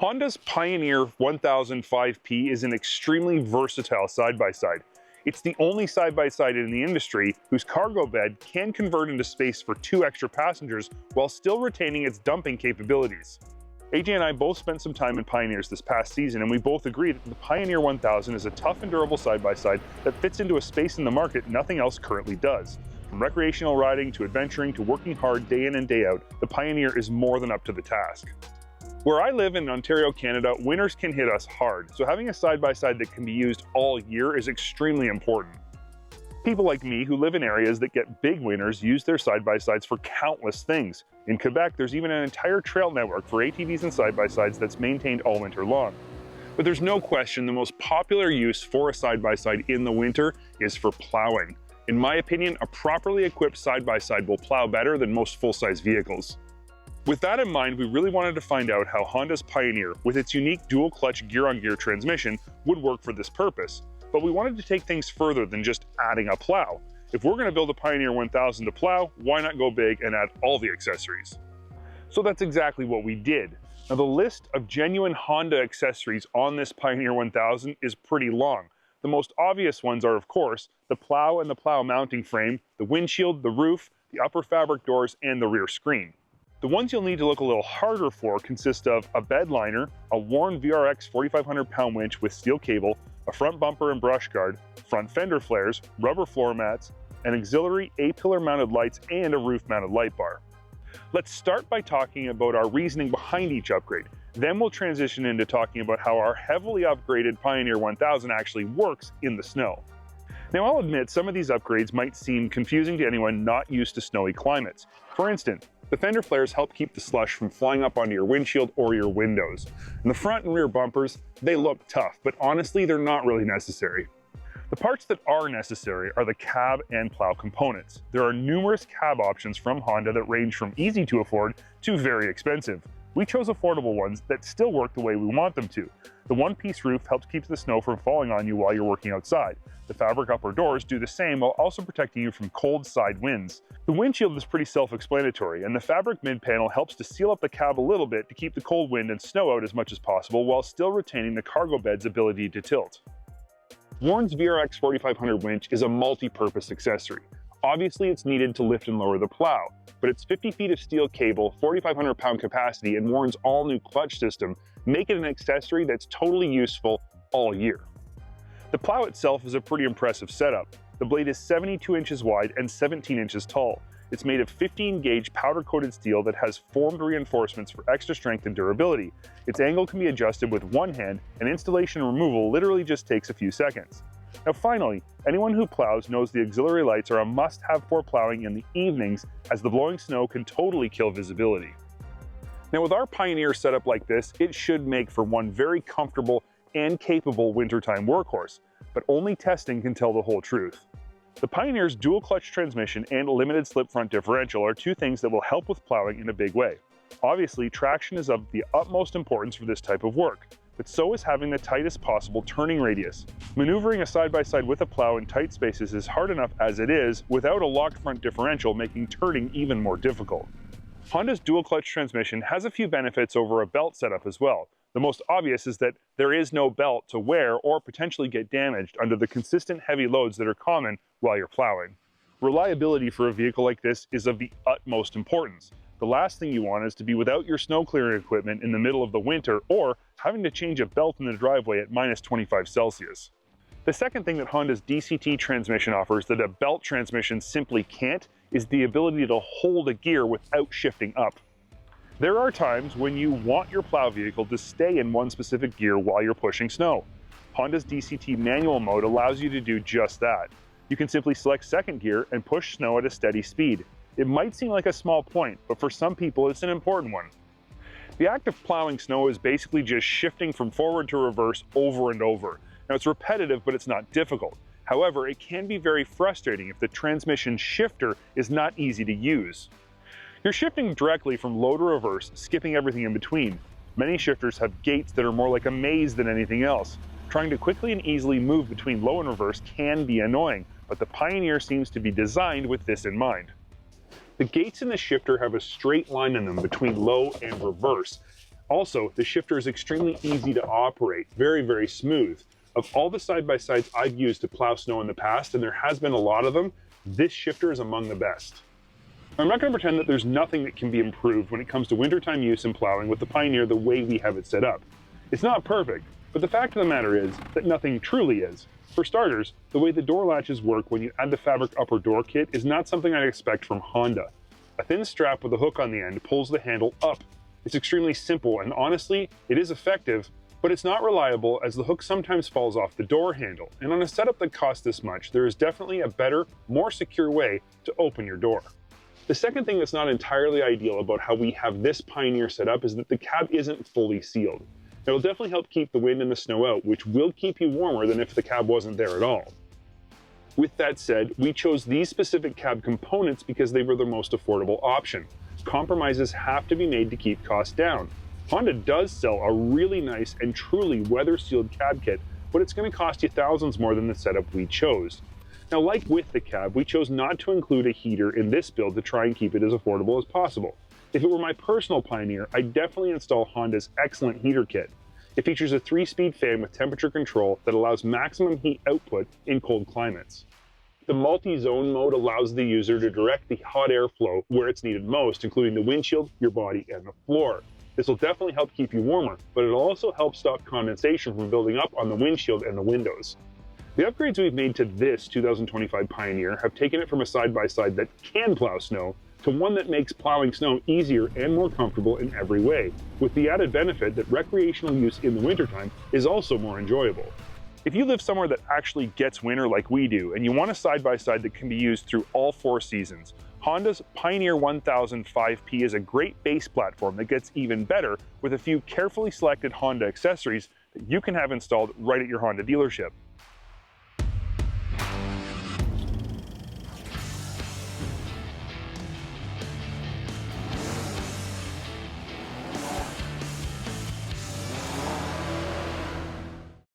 Honda's Pioneer 1005P is an extremely versatile side-by-side. It's the only side-by-side in the industry whose cargo bed can convert into space for 2 extra passengers while still retaining its dumping capabilities. AJ and I both spent some time in Pioneers this past season, and we both agree that the Pioneer 1000 is a tough and durable side-by-side that fits into a space in the market nothing else currently does. From recreational riding to adventuring to working hard day in and day out, the Pioneer is more than up to the task. Where I live in Ontario, Canada, winters can hit us hard, so having a side-by-side that can be used all year is extremely important. People like me who live in areas that get big winters use their side-by-sides for countless things. In Quebec, there's even an entire trail network for ATVs and side-by-sides that's maintained all winter long. But there's no question the most popular use for a side-by-side in the winter is for plowing. In my opinion, a properly equipped side-by-side will plow better than most full-size vehicles. With that in mind, we really wanted to find out how Honda's Pioneer, with its unique dual-clutch gear-on-gear transmission, would work for this purpose. But we wanted to take things further than just adding a plow. If we're going to build a Pioneer 1000 to plow, why not go big and add all the accessories? So that's exactly what we did. Now the list of genuine Honda accessories on this Pioneer 1000 is pretty long. The most obvious ones are, of course, the plow and the plow mounting frame, the windshield, the roof, the upper fabric doors, and the rear screen. The ones you'll need to look a little harder for consist of a bed liner, a worn VRX 4,500 pound winch with steel cable, a front bumper and brush guard, front fender flares, rubber floor mats, an auxiliary A-pillar mounted lights, and a roof mounted light bar. Let's start by talking about our reasoning behind each upgrade. Then we'll transition into talking about how our heavily upgraded Pioneer 1000 actually works in the snow. Now I'll admit some of these upgrades might seem confusing to anyone not used to snowy climates. For instance, the fender flares help keep the slush from flying up onto your windshield or your windows. And the front and rear bumpers, they look tough, but honestly they're not really necessary. The parts that are necessary are the cab and plow components. There are numerous cab options from Honda that range from easy to afford to very expensive. We chose affordable ones that still work the way we want them to. The one-piece roof helps keep the snow from falling on you while you're working outside. The fabric upper doors do the same while also protecting you from cold side winds. The windshield is pretty self-explanatory, and the fabric mid-panel helps to seal up the cab a little bit to keep the cold wind and snow out as much as possible while still retaining the cargo bed's ability to tilt. Warn's VRX 4500 winch is a multi-purpose accessory. Obviously it's needed to lift and lower the plow, but its 50 feet of steel cable, 4,500 pound capacity, and Warn's all-new clutch system make it an accessory that's totally useful all year. The plow itself is a pretty impressive setup. The blade is 72 inches wide and 17 inches tall. It's made of 15-gauge powder-coated steel that has formed reinforcements for extra strength and durability. Its angle can be adjusted with one hand, and installation and removal literally just takes a few seconds. Now finally, anyone who plows knows the auxiliary lights are a must-have for plowing in the evenings, as the blowing snow can totally kill visibility. Now with our Pioneer setup like this, it should make for one very comfortable and capable wintertime workhorse, but only testing can tell the whole truth. The Pioneer's dual clutch transmission and limited slip front differential are two things that will help with plowing in a big way. Obviously, traction is of the utmost importance for this type of work, but so is having the tightest possible turning radius. Maneuvering a side-by-side with a plow in tight spaces is hard enough as it is, without a locked front differential making turning even more difficult. Honda's dual clutch transmission has a few benefits over a belt setup as well. The most obvious is that there is no belt to wear or potentially get damaged under the consistent heavy loads that are common while you're plowing. Reliability for a vehicle like this is of the utmost importance. The last thing you want is to be without your snow clearing equipment in the middle of the winter or having to change a belt in the driveway at -25 Celsius. The second thing that Honda's DCT transmission offers that a belt transmission simply can't is the ability to hold a gear without shifting up. There are times when you want your plow vehicle to stay in one specific gear while you're pushing snow. Honda's DCT manual mode allows you to do just that. You can simply select second gear and push snow at a steady speed. It might seem like a small point, but for some people it's an important one. The act of plowing snow is basically just shifting from forward to reverse over and over. Now it's repetitive, but it's not difficult. However, it can be very frustrating if the transmission shifter is not easy to use. You're shifting directly from low to reverse, skipping everything in between. Many shifters have gates that are more like a maze than anything else. Trying to quickly and easily move between low and reverse can be annoying, but the Pioneer seems to be designed with this in mind. The gates in the shifter have a straight line in them between low and reverse. Also, the shifter is extremely easy to operate, very smooth. Of all the side-by-sides I've used to plow snow in the past, and there has been a lot of them, this shifter is among the best. I'm not going to pretend that there's nothing that can be improved when it comes to wintertime use and plowing with the Pioneer the way we have it set up. It's not perfect, but the fact of the matter is that nothing truly is. For starters, the way the door latches work when you add the fabric upper door kit is not something I'd expect from Honda. A thin strap with a hook on the end pulls the handle up. It's extremely simple, and honestly, it is effective, but it's not reliable as the hook sometimes falls off the door handle. And on a setup that costs this much, there is definitely a better, more secure way to open your door. The second thing that's not entirely ideal about how we have this Pioneer set up is that the cab isn't fully sealed. It'll definitely help keep the wind and the snow out, which will keep you warmer than if the cab wasn't there at all. With that said, we chose these specific cab components because they were the most affordable option. Compromises have to be made to keep costs down. Honda does sell a really nice and truly weather-sealed cab kit, but it's going to cost you thousands more than the setup we chose. Now, like with the cab, we chose not to include a heater in this build to try and keep it as affordable as possible. If it were my personal Pioneer, I'd definitely install Honda's excellent heater kit. It features a 3-speed fan with temperature control that allows maximum heat output in cold climates. The multi-zone mode allows the user to direct the hot air flow where it's needed most, including the windshield, your body, and the floor. This will definitely help keep you warmer, but it'll also help stop condensation from building up on the windshield and the windows. The upgrades we've made to this 2025 Pioneer have taken it from a side-by-side that can plow snow to one that makes plowing snow easier and more comfortable in every way, with the added benefit that recreational use in the wintertime is also more enjoyable. If you live somewhere that actually gets winter like we do, and you want a side-by-side that can be used through all 4 seasons, Honda's Pioneer 1000 5P is a great base platform that gets even better with a few carefully selected Honda accessories that you can have installed right at your Honda dealership.